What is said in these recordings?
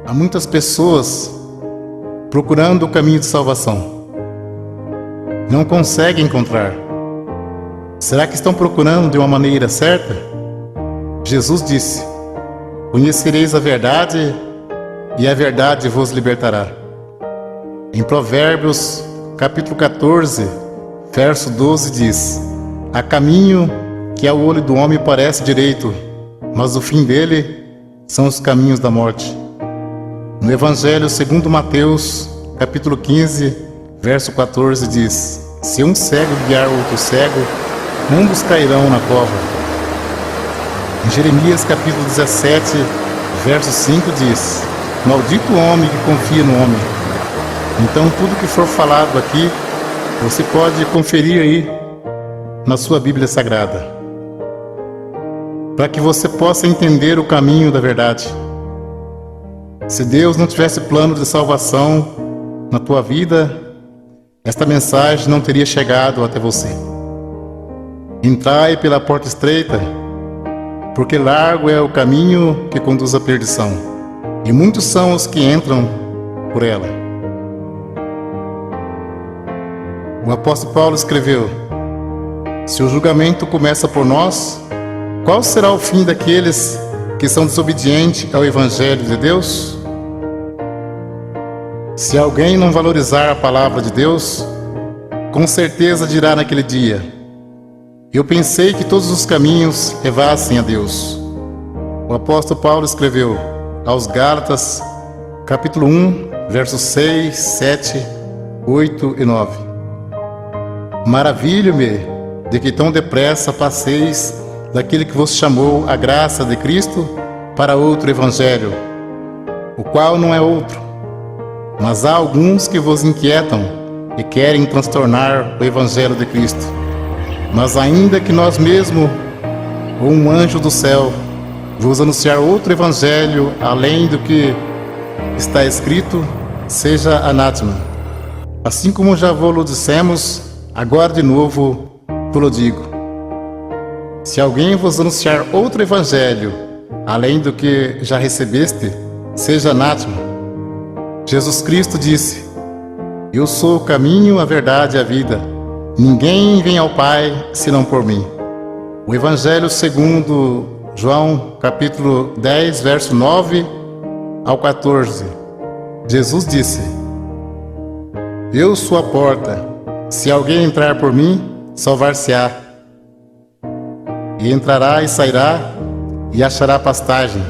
Há muitas pessoas procurando o caminho de salvação. Não conseguem encontrar. Será que estão procurando de uma maneira certa? Jesus disse: conhecereis a verdade e a verdade vos libertará. Em Provérbios, capítulo 14, verso 12 diz: há caminho que ao olho do homem parece direito, mas o fim dele são os caminhos da morte. No Evangelho segundo Mateus, capítulo 15, verso 14 diz: se um cego guiar outro cego, ambos cairão na cova. Em Jeremias capítulo 17, verso 5 diz: maldito o homem que confia no homem. Então tudo que for falado aqui, você pode conferir aí na sua Bíblia Sagrada, para que você possa entender o caminho da verdade. Se Deus não tivesse plano de salvação na tua vida, esta mensagem não teria chegado até você. Entrai pela porta estreita, porque largo é o caminho que conduz à perdição, e muitos são os que entram por ela. O apóstolo Paulo escreveu: se o julgamento começa por nós, qual será o fim daqueles que são desobedientes ao Evangelho de Deus? Se alguém não valorizar a palavra de Deus, com certeza dirá naquele dia: eu pensei que todos os caminhos levassem a Deus. O apóstolo Paulo escreveu aos Gálatas, capítulo 1, versos 6, 7, 8 e 9: maravilho-me de que tão depressa passeis daquele que vos chamou a graça de Cristo para outro evangelho, o qual não é outro. Mas há alguns que vos inquietam e querem transtornar o evangelho de Cristo. Mas ainda que nós mesmos, ou um anjo do céu, vos anunciar outro evangelho além do que está escrito, seja anátema. Assim como já vos dissemos, agora de novo vos digo: se alguém vos anunciar outro evangelho além do que já recebeste, seja anátema. Jesus Cristo disse: eu sou o caminho, a verdade e a vida. Ninguém vem ao Pai senão por mim. O Evangelho segundo João, capítulo 10, verso 9 ao 14. Jesus disse: eu sou a porta. Se alguém entrar por mim, salvar-se-á. E entrará e sairá e achará pastagem.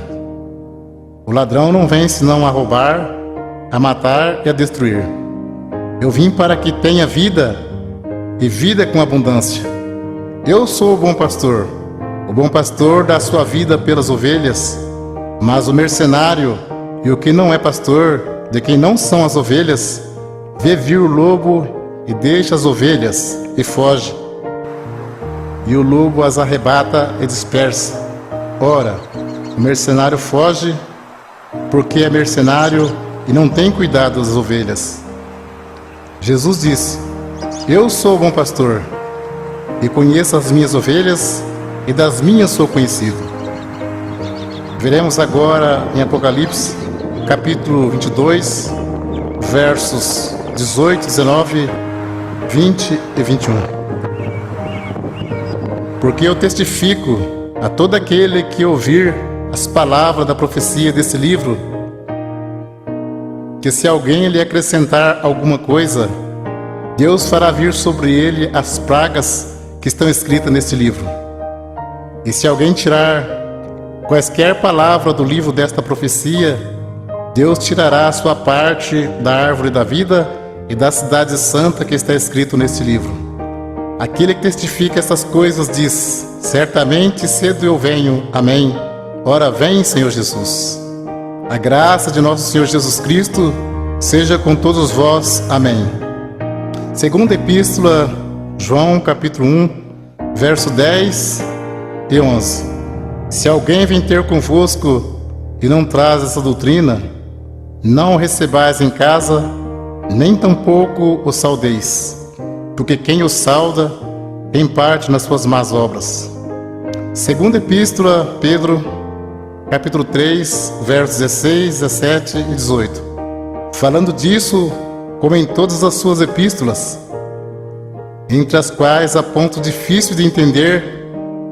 O ladrão não vem senão a roubar, a matar e a destruir. Eu vim para que tenha vida e vida com abundância. Eu sou o bom pastor. O bom pastor dá sua vida pelas ovelhas, mas o mercenário e o que não é pastor, de quem não são as ovelhas, vê vir o lobo e deixa as ovelhas e foge. E o lobo as arrebata e dispersa. Ora, o mercenário foge porque é mercenário e não tem cuidado das ovelhas. Jesus disse: eu sou o bom pastor e conheço as minhas ovelhas e das minhas sou conhecido. Veremos agora em Apocalipse, capítulo 22, versos 18, 19, 20 e 21. Porque eu testifico a todo aquele que ouvir as palavras da profecia desse livro, que se alguém lhe acrescentar alguma coisa, Deus fará vir sobre ele as pragas que estão escritas neste livro. E se alguém tirar quaisquer palavra do livro desta profecia, Deus tirará a sua parte da árvore da vida e da cidade santa que está escrito neste livro. Aquele que testifica estas coisas diz: certamente cedo eu venho. Amém. Ora vem, Senhor Jesus. A graça de nosso Senhor Jesus Cristo seja com todos vós. Amém. Segunda Epístola, João, capítulo 1, verso 10 e 11. Se alguém vem ter convosco e não traz essa doutrina, não o recebais em casa, nem tampouco o saudeis, porque quem o sauda tem parte nas suas más obras. Segunda Epístola, Pedro, capítulo 3, versos 16, 17 e 18. Falando disso, como em todas as suas epístolas, entre as quais há ponto difícil de entender,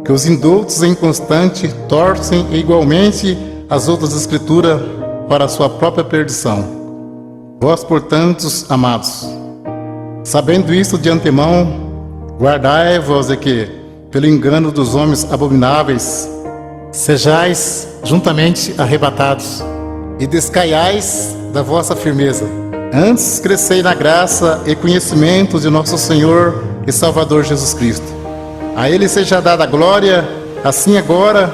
que os indoutos e inconstantes torcem igualmente as outras escrituras para a sua própria perdição. Vós, portanto, amados, sabendo isto de antemão, guardai-vos de que, pelo engano dos homens abomináveis, sejais juntamente arrebatados, e descaiais da vossa firmeza. Antes crescei na graça e conhecimento de nosso Senhor e Salvador Jesus Cristo. A Ele seja dada a glória, assim agora,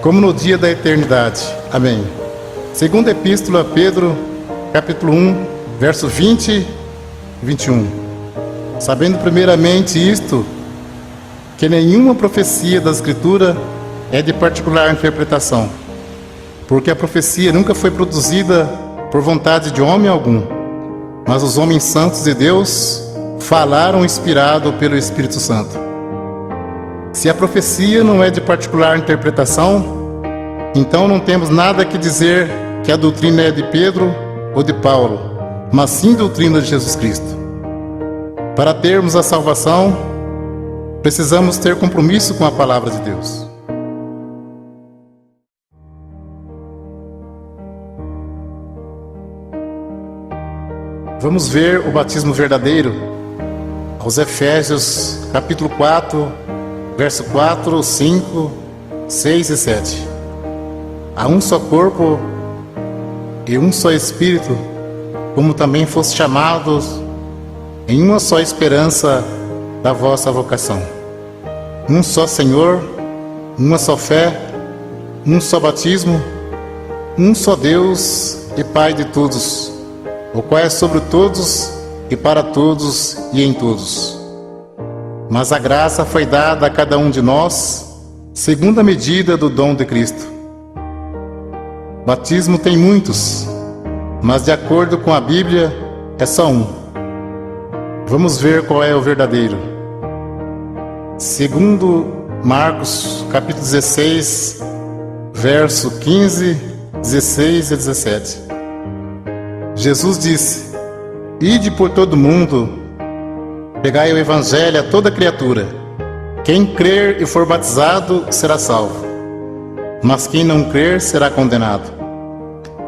como no dia da eternidade. Amém. Segunda Epístola a Pedro, capítulo 1, verso 20 e 21. Sabendo primeiramente isto, que nenhuma profecia da Escritura é de particular interpretação, porque a profecia nunca foi produzida por vontade de homem algum, mas os homens santos de Deus falaram inspirado pelo Espírito Santo. Se a profecia não é de particular interpretação, então não temos nada que dizer que a doutrina é de Pedro ou de Paulo, mas sim doutrina de Jesus Cristo. Para termos a salvação, precisamos ter compromisso com a palavra de Deus. Vamos ver o batismo verdadeiro aos Efésios, capítulo 4, verso 4, 5, 6 e 7. Há um só corpo e um só Espírito, como também foste chamados em uma só esperança da vossa vocação. Um só Senhor, uma só fé, um só batismo, um só Deus e Pai de todos, o qual é sobre todos e para todos e em todos. Mas a graça foi dada a cada um de nós, segundo a medida do dom de Cristo. Batismo tem muitos, mas de acordo com a Bíblia, é só um. Vamos ver qual é o verdadeiro. Segundo Marcos, capítulo 16, verso 15, 16 e 17. Jesus disse: Ide por todo o mundo, pregai o evangelho a toda criatura. Quem crer e for batizado será salvo, mas quem não crer será condenado.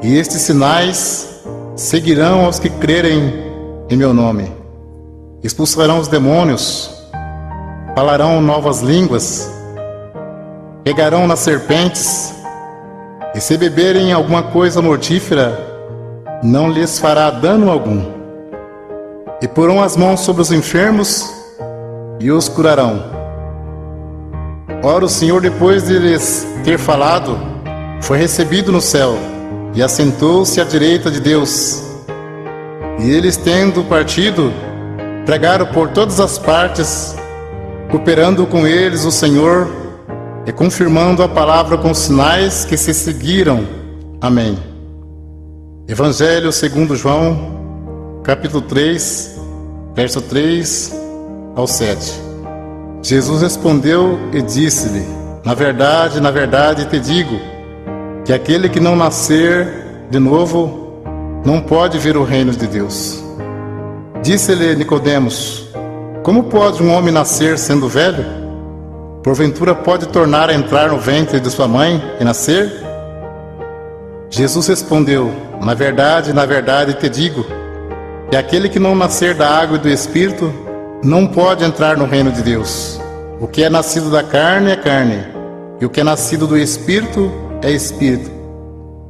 E estes sinais seguirão aos que crerem em meu nome. Expulsarão os demônios, falarão novas línguas, pegarão nas serpentes, e se beberem alguma coisa mortífera, não lhes fará dano algum. E porão as mãos sobre os enfermos e os curarão. Ora, o Senhor, depois de lhes ter falado, foi recebido no céu e assentou-se à direita de Deus. E eles, tendo partido, pregaram por todas as partes, cooperando com eles o Senhor e confirmando a palavra com sinais que se seguiram. Amém. Evangelho segundo João, capítulo 3, verso 3 ao 7. Jesus respondeu e disse-lhe: na verdade te digo, que aquele que não nascer de novo, não pode ver o reino de Deus. Disse-lhe Nicodemos: como pode um homem nascer sendo velho? Porventura pode tornar a entrar no ventre de sua mãe e nascer? Jesus respondeu: na verdade te digo, que aquele que não nascer da água e do Espírito, não pode entrar no reino de Deus. O que é nascido da carne é carne, e o que é nascido do Espírito é Espírito.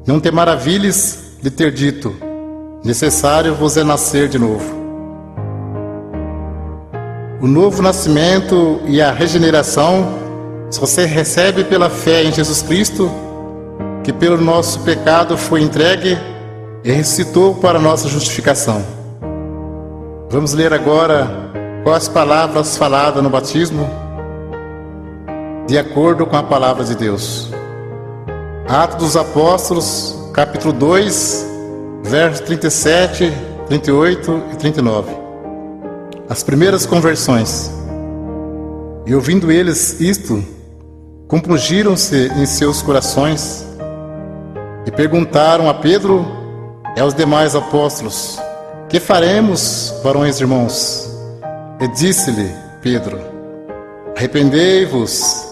Não te maravilhes de ter dito: necessário vos é nascer de novo. O novo nascimento e a regeneração só se recebe pela fé em Jesus Cristo, que pelo nosso pecado foi entregue e ressuscitou para nossa justificação. Vamos ler agora quais palavras faladas no batismo, de acordo com a palavra de Deus. Atos dos Apóstolos, capítulo 2, versos 37, 38 e 39. As primeiras conversões. E ouvindo eles isto, compungiram-se em seus corações E perguntaram a Pedro e aos demais apóstolos: que faremos, varões irmãos? E disse-lhe Pedro: arrependei-vos,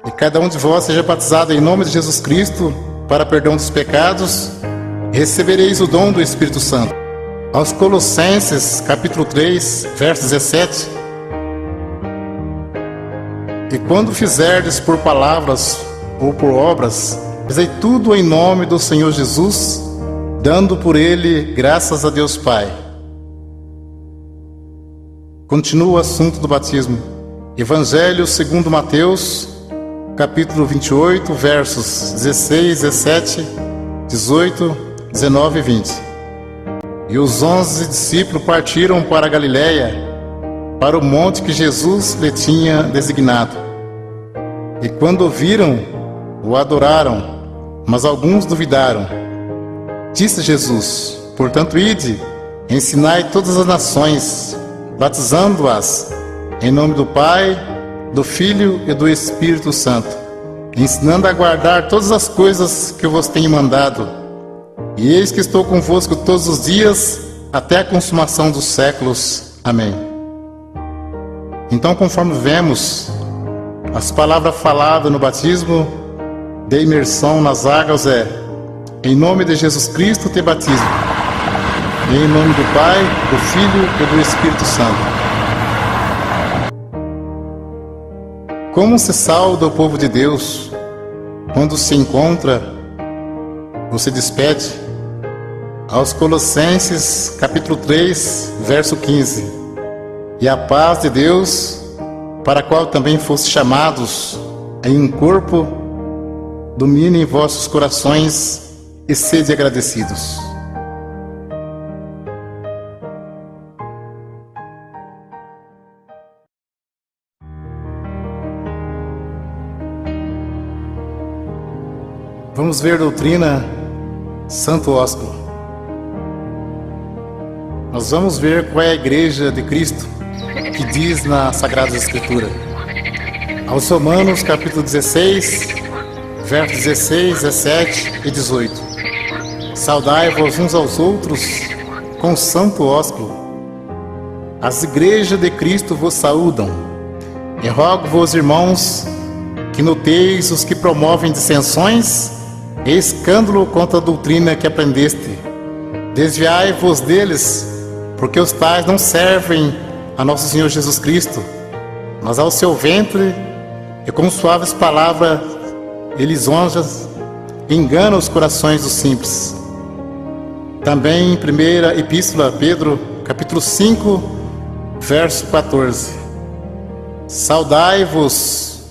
e cada um de vós seja batizado em nome de Jesus Cristo para perdão dos pecados, e recebereis o dom do Espírito Santo. Aos Colossenses, capítulo 3, verso 17: e quando fizerdes por palavras ou por obras, fazei tudo em nome do Senhor Jesus, dando por ele graças a Deus Pai. Continua o assunto do batismo. Evangelho segundo Mateus, capítulo 28, versos 16, 17, 18, 19 e 20. E os 11 discípulos partiram para a Galiléia, para o monte que Jesus lhe tinha designado. E quando o viram, o adoraram, mas alguns duvidaram. Disse Jesus: portanto, ide, ensinai todas as nações, batizando-as em nome do Pai, do Filho e do Espírito Santo, ensinando a guardar todas as coisas que eu vos tenho mandado. E eis que estou convosco todos os dias, até a consumação dos séculos. Amém. Então, conforme vemos, as palavras faladas no batismo de imersão nas águas é: em nome de Jesus Cristo te batismo, e em nome do Pai, do Filho e do Espírito Santo. Como se sauda o povo de Deus quando se encontra ou se despede? Aos Colossenses, capítulo 3, verso 15: e a paz de Deus, para a qual também foste chamados em um corpo, domine em vossos corações e sede agradecidos. Vamos ver doutrina Santo Ósculo. Nós vamos ver qual é a igreja de Cristo que diz na Sagrada Escritura. Aos Romanos, capítulo 16, versos 16, 17 e 18: saudai-vos uns aos outros com santo ósculo. As igrejas de Cristo vos saúdam. E rogo-vos, irmãos, que noteis os que promovem dissensões e escândalo contra a doutrina que aprendeste. Desviai-vos deles, porque os tais não servem a nosso Senhor Jesus Cristo, mas ao seu ventre, e com suaves palavras e lisonjas enganam os corações dos simples. Também em primeira epístola a Pedro, capítulo 5, verso 14: saudai-vos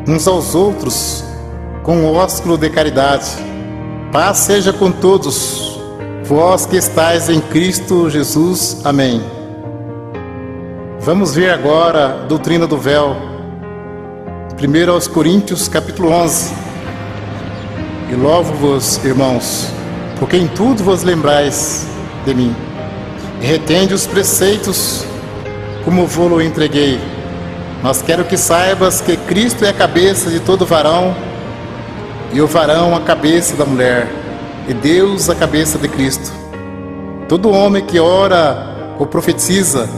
uns aos outros com o ósculo de caridade. Paz seja com todos, vós que estáis em Cristo Jesus. Amém. Vamos ver agora a doutrina do véu. 1 aos Coríntios, capítulo 11: e louvo-vos, irmãos, porque em tudo vos lembrais de mim, e retende os preceitos como vou-lo entreguei. Mas quero que saibas que Cristo é a cabeça de todo varão, e o varão a cabeça da mulher, e Deus a cabeça de Cristo. Todo homem que ora ou profetiza,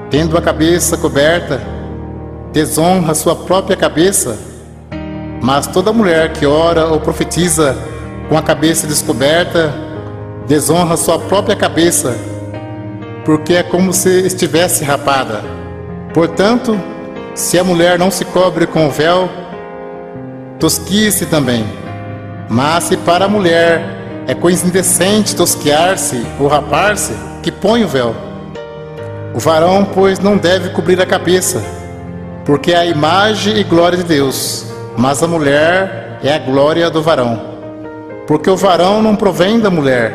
tendo a cabeça coberta, desonra sua própria cabeça, mas toda mulher que ora ou profetiza com a cabeça descoberta, desonra sua própria cabeça, porque é como se estivesse rapada. Portanto, se a mulher não se cobre com o véu, tosquie-se também. Mas se para a mulher é coisa indecente tosquiar-se ou rapar-se, que põe o véu. O varão, pois, não deve cobrir a cabeça, porque é a imagem e glória de Deus, mas a mulher é a glória do varão. Porque o varão não provém da mulher,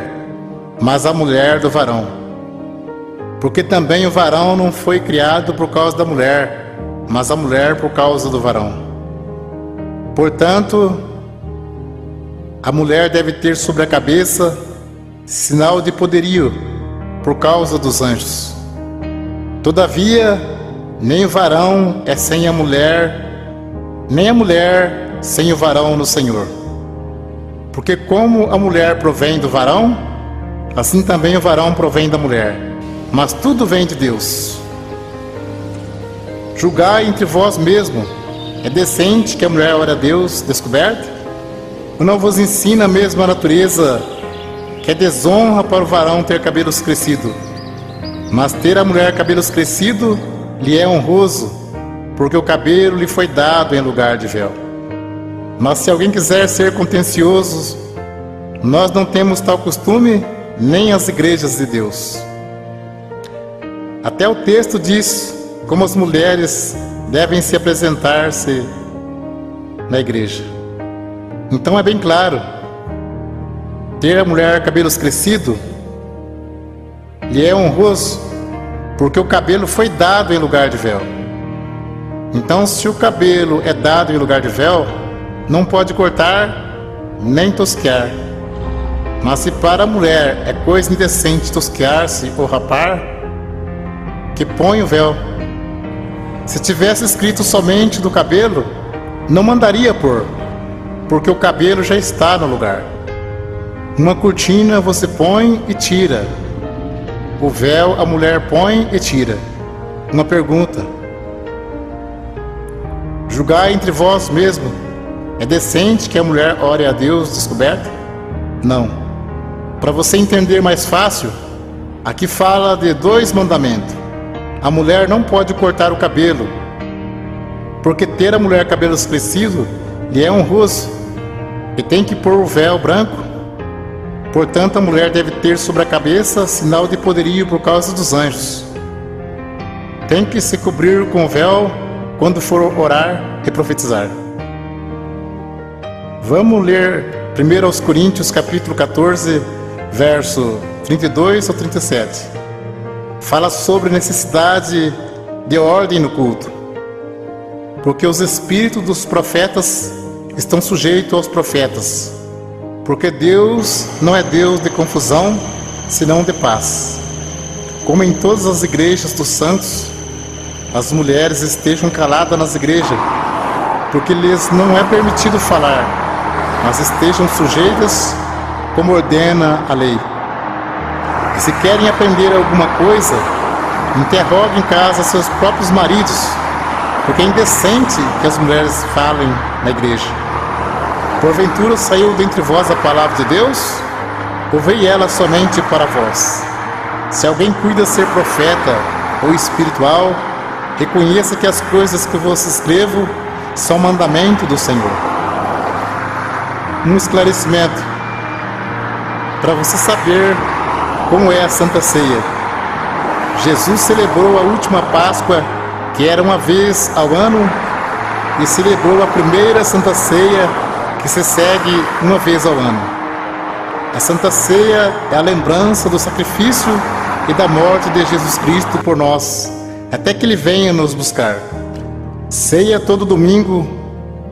mas a mulher do varão. Porque também o varão não foi criado por causa da mulher, mas a mulher por causa do varão. Portanto, a mulher deve ter sobre a cabeça sinal de poderio por causa dos anjos. Todavia, nem o varão é sem a mulher, nem a mulher sem o varão no Senhor. Porque como a mulher provém do varão, assim também o varão provém da mulher. Mas tudo vem de Deus. Julgai entre vós mesmo. É decente que a mulher ore a Deus descoberta? Ou não vos ensina mesmo a natureza que é desonra para o varão ter cabelos crescidos? Mas ter a mulher cabelos crescidos lhe é honroso, porque o cabelo lhe foi dado em lugar de véu. Mas se alguém quiser ser contencioso, nós não temos tal costume, nem as igrejas de Deus. Até o texto diz como as mulheres devem se apresentar-se na igreja. Então é bem claro, ter a mulher cabelos crescidos lhe é honroso, porque o cabelo foi dado em lugar de véu. Então, se o cabelo é dado em lugar de véu, não pode cortar nem tosquear. Mas se para a mulher é coisa indecente tosquear-se ou rapar, que põe o véu. Se tivesse escrito somente do cabelo, não mandaria pôr, porque o cabelo já está no lugar. Uma cortina você põe e tira. O véu a mulher põe e tira. Uma pergunta: julgai entre vós mesmo. É decente que a mulher ore a Deus descoberta? Não. Para você entender mais fácil, aqui fala de 2 mandamentos. A mulher não pode cortar o cabelo, porque ter a mulher cabelos crescidos lhe é honroso, e tem que pôr o véu branco. Portanto, a mulher deve ter sobre a cabeça sinal de poderio por causa dos anjos. Tem que se cobrir com o véu quando for orar e profetizar. Vamos ler 1 Coríntios capítulo 14, verso 32 ao 37. Fala sobre a necessidade de ordem no culto, porque os espíritos dos profetas estão sujeitos aos profetas, porque Deus não é Deus de confusão, senão de paz. Como em todas as igrejas dos santos, as mulheres estejam caladas nas igrejas, porque lhes não é permitido falar, mas estejam sujeitas como ordena a lei. E se querem aprender alguma coisa, interroguem em casa seus próprios maridos, porque é indecente que as mulheres falem na igreja. Porventura saiu dentre vós a palavra de Deus, ou veio ela somente para vós? Se alguém cuida ser profeta ou espiritual, reconheça que as coisas que vos escrevo são mandamento do Senhor. Um esclarecimento para você saber como é a Santa Ceia. Jesus celebrou a última Páscoa, que era uma vez ao ano, e celebrou a primeira Santa Ceia, que se segue uma vez ao ano. A Santa Ceia é a lembrança do sacrifício e da morte de Jesus Cristo por nós, até que Ele venha nos buscar. Ceia todo domingo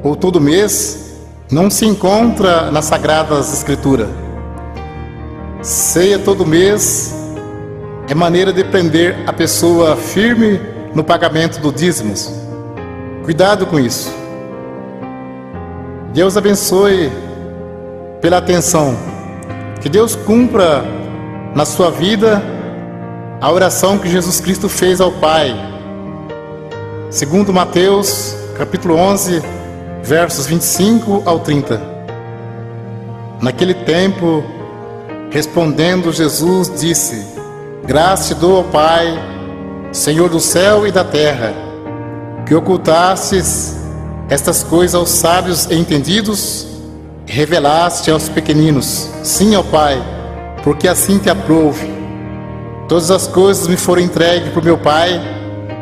ou todo mês não se encontra nas Sagradas Escrituras. Ceia todo mês é maneira de prender a pessoa firme no pagamento do dízimos. Cuidado com isso. Deus abençoe pela atenção. Que Deus cumpra na sua vida a oração que Jesus Cristo fez ao Pai. Segundo Mateus, capítulo 11, versos 25 ao 30. Naquele tempo, respondendo Jesus, disse: Graça te dou, ó Pai, Senhor do céu e da terra, que ocultastes estas coisas aos sábios e entendidos, e revelaste aos pequeninos. Sim, ó Pai, porque assim te aprouve. Todas as coisas me foram entregues por meu Pai,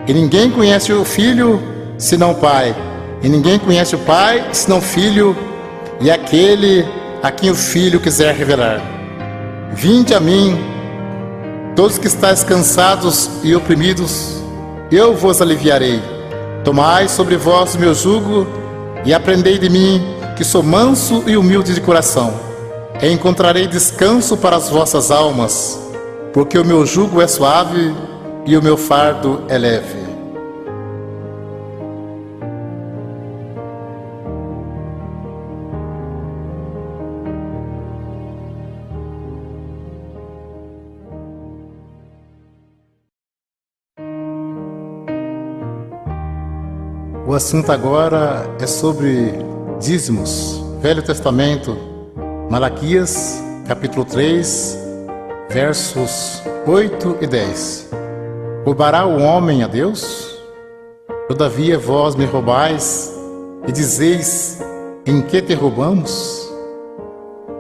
e ninguém conhece o Filho senão o Pai, e ninguém conhece o Pai senão o Filho, e aquele a quem o Filho quiser revelar. Vinde a mim, todos que estáis cansados e oprimidos, eu vos aliviarei. Tomai sobre vós o meu jugo e aprendei de mim, que sou manso e humilde de coração, e encontrarei descanso para as vossas almas, porque o meu jugo é suave e o meu fardo é leve. O assunto agora é sobre dízimos. Velho Testamento, Malaquias, capítulo 3, versos 8 e 10. Roubará o homem a Deus? Todavia vós me roubais e dizeis: em que te roubamos?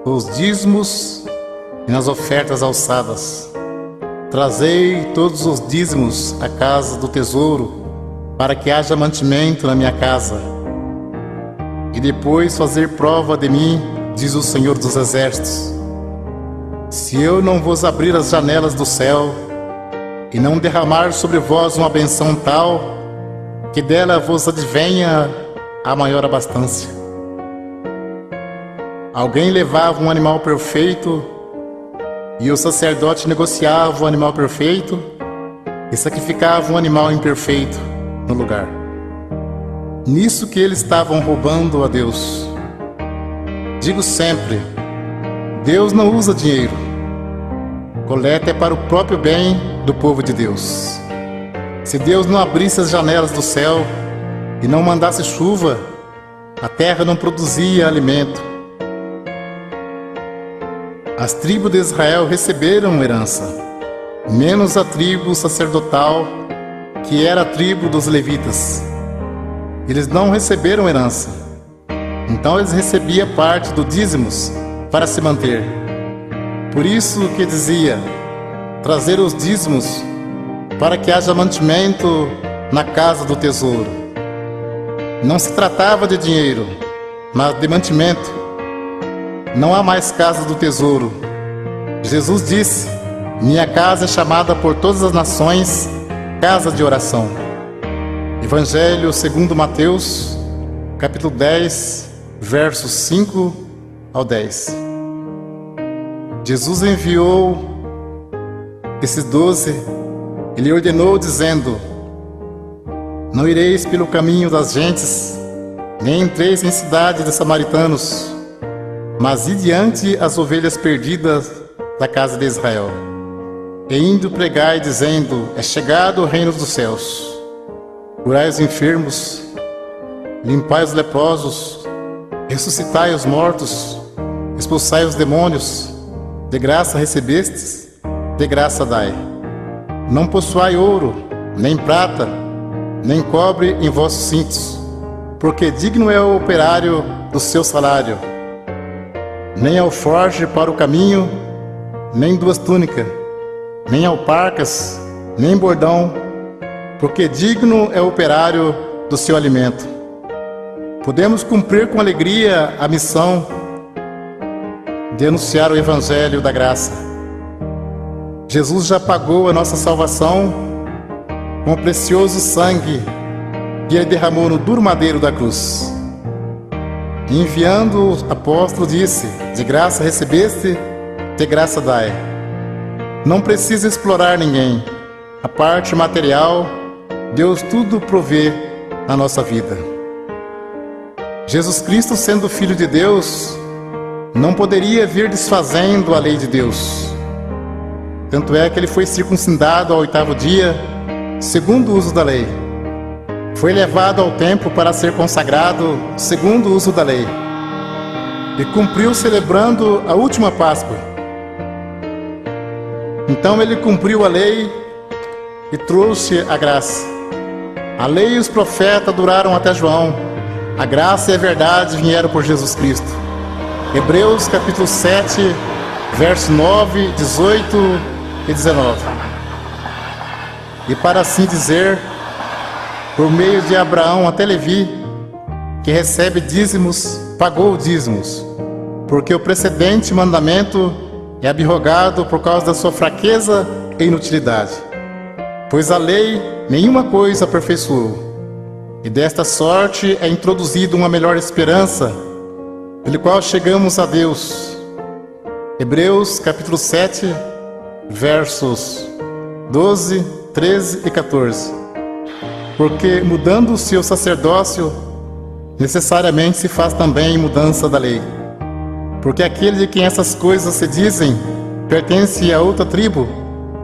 Os dízimos e nas ofertas alçadas. Trazei todos os dízimos à casa do tesouro, para que haja mantimento na minha casa. E depois fazer prova de mim, diz o Senhor dos Exércitos, se eu não vos abrir as janelas do céu e não derramar sobre vós uma benção tal, que dela vos advenha a maior abastança. Alguém levava um animal perfeito, e o sacerdote negociava o animal perfeito e sacrificava um animal imperfeito no lugar. Nisso que eles estavam roubando a Deus. Digo sempre, Deus não usa dinheiro. Coleta é para o próprio bem do povo de Deus. Se Deus não abrisse as janelas do céu e não mandasse chuva, a terra não produzia alimento. As tribos de Israel receberam herança, menos a tribo sacerdotal, que era a tribo dos levitas. Eles não receberam herança, então eles recebiam parte do dízimos para se manter. Por isso que dizia, trazer os dízimos para que haja mantimento na casa do tesouro. Não se tratava de dinheiro, mas de mantimento. Não há mais casa do tesouro. Jesus disse, minha casa é chamada por todas as nações casa de oração. Evangelho segundo Mateus, capítulo 10, versos 5 ao 10. Jesus enviou esses 12, ele ordenou dizendo, não ireis pelo caminho das gentes, nem entreis em cidade de samaritanos, mas ide diante as ovelhas perdidas da casa de Israel. E indo pregai, dizendo, é chegado o reino dos céus. Curai os enfermos, limpai os leprosos, ressuscitai os mortos, expulsai os demônios, de graça recebestes, de graça dai. Não possuai ouro, nem prata, nem cobre em vossos cintos, porque digno é o operário do seu salário. Nem alforje para o caminho, nem duas túnicas, nem alparcas, nem bordão, porque digno é o operário do seu alimento. Podemos cumprir com alegria a missão de anunciar o Evangelho da graça. Jesus já pagou a nossa salvação com o precioso sangue que ele derramou no duro madeiro da cruz. Enviando o apóstolo disse, de graça recebeste, de graça dai. Não precisa explorar ninguém. A parte material, Deus tudo provê na nossa vida. Jesus Cristo, sendo Filho de Deus, não poderia vir desfazendo a lei de Deus. Tanto é que ele foi circuncidado ao 8º dia, segundo o uso da lei. Foi levado ao templo para ser consagrado segundo o uso da lei. E cumpriu celebrando a última Páscoa. Então ele cumpriu a lei e trouxe a graça. A lei e os profetas duraram até João. A graça e a verdade vieram por Jesus Cristo. Hebreus capítulo 7, versos 9, 18 e 19. E para assim dizer, por meio de Abraão até Levi, que recebe dízimos, pagou dízimos, porque o precedente mandamento é abrogado por causa da sua fraqueza e inutilidade. Pois a lei nenhuma coisa aperfeiçoou, e desta sorte é introduzida uma melhor esperança, pelo qual chegamos a Deus. Hebreus capítulo 7, versos 12, 13 e 14. Porque mudando-se o sacerdócio, necessariamente se faz também mudança da lei. Porque aquele de quem essas coisas se dizem, pertence a outra tribo,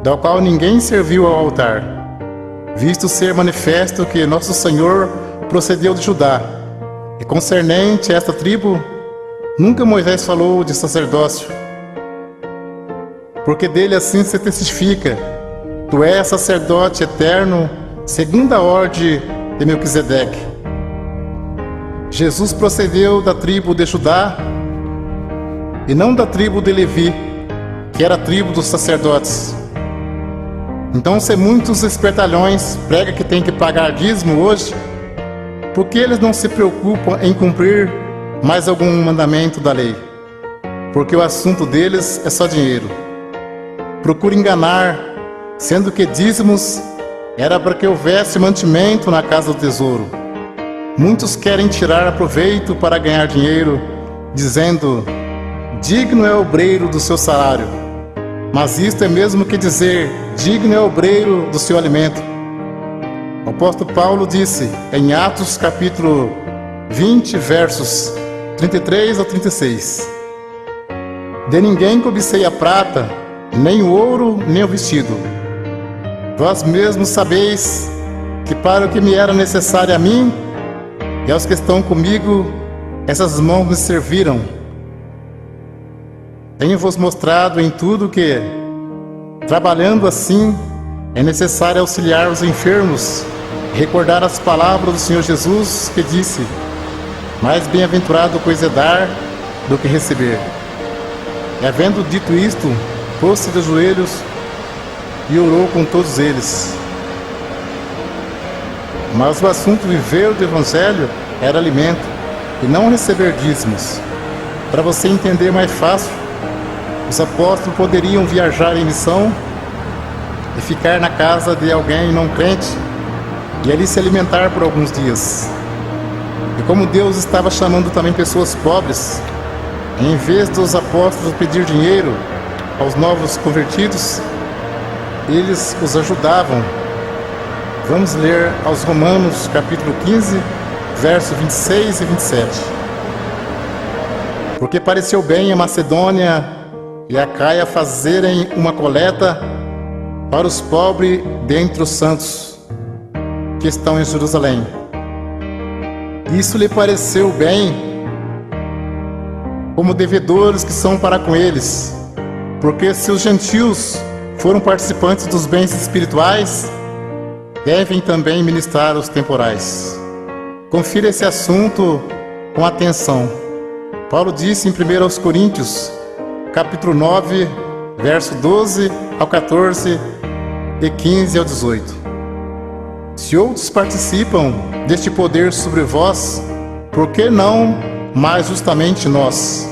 da qual ninguém serviu ao altar, visto ser manifesto que nosso Senhor procedeu de Judá, e concernente a esta tribo, nunca Moisés falou de sacerdócio, porque dele assim se testifica: tu és sacerdote eterno, segundo a ordem de Melquisedeque. Jesus procedeu da tribo de Judá, e não da tribo de Levi, que era a tribo dos sacerdotes. Então, se muitos espertalhões pregam que tem que pagar dízimo hoje, por que eles não se preocupam em cumprir mais algum mandamento da lei? Porque o assunto deles é só dinheiro. Procura enganar, sendo que dízimos era para que houvesse mantimento na casa do tesouro. Muitos querem tirar proveito para ganhar dinheiro, dizendo: digno é o obreiro do seu salário. Mas isto é mesmo que dizer: digno é o obreiro do seu alimento. O apóstolo Paulo disse em Atos capítulo 20, versos 33 a 36: de ninguém cobicei a prata, nem o ouro, nem o vestido. Vós mesmos sabeis que para o que me era necessário a mim e aos que estão comigo, essas mãos me serviram. Tenho-vos mostrado em tudo que, trabalhando assim, é necessário auxiliar os enfermos e recordar as palavras do Senhor Jesus, que disse: mais bem-aventurado coisa é dar do que receber. E havendo dito isto, pôs-se de joelhos e orou com todos eles. Mas o assunto viver do Evangelho era alimento, e não receber dízimos. Para você entender mais fácil, os apóstolos poderiam viajar em missão e ficar na casa de alguém não crente e ali se alimentar por alguns dias. E como Deus estava chamando também pessoas pobres, em vez dos apóstolos pedir dinheiro aos novos convertidos, eles os ajudavam. Vamos ler aos Romanos capítulo 15, versos 26 e 27. Porque pareceu bem a Macedônia e a Caia fazerem uma coleta para os pobres dentre os santos que estão em Jerusalém. Isso lhe pareceu bem, como devedores que são para com eles, porque se os gentios foram participantes dos bens espirituais, devem também ministrar os temporais. Confira esse assunto com atenção. Paulo disse em 1 Coríntios, capítulo 9, verso 12 ao 14 e 15 ao 18. Se outros participam deste poder sobre vós, por que não mais justamente nós?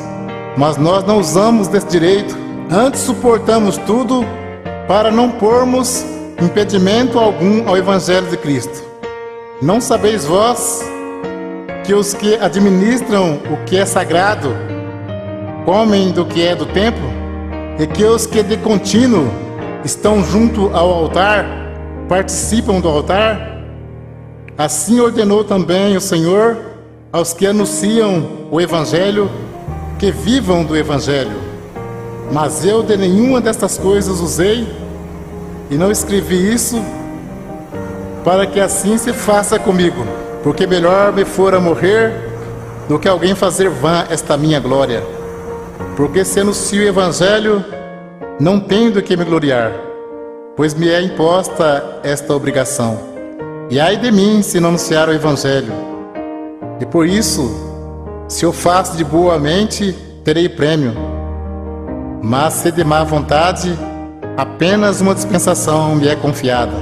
Mas nós não usamos desse direito, antes suportamos tudo para não pormos impedimento algum ao Evangelho de Cristo. Não sabeis vós que os que administram o que é sagrado comem do que é do templo, e que os que de contínuo estão junto ao altar participam do altar? Assim ordenou também o Senhor aos que anunciam o Evangelho que vivam do Evangelho. Mas eu de nenhuma destas coisas usei, e não escrevi isso para que assim se faça comigo, porque melhor me fora morrer do que alguém fazer vã esta minha glória. Porque se anuncio o Evangelho, não tenho do que me gloriar, pois me é imposta esta obrigação. E ai de mim se não anunciar o Evangelho. E por isso, se eu faço de boa mente, terei prêmio. Mas se de má vontade, apenas uma dispensação me é confiada.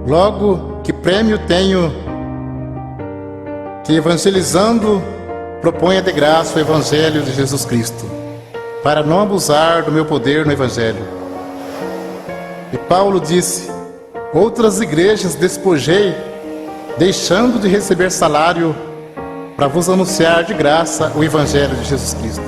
Logo, que prêmio tenho que, evangelizando, proponha de graça o Evangelho de Jesus Cristo, para não abusar do meu poder no Evangelho. E Paulo disse: outras igrejas despojei, deixando de receber salário, para vos anunciar de graça o Evangelho de Jesus Cristo.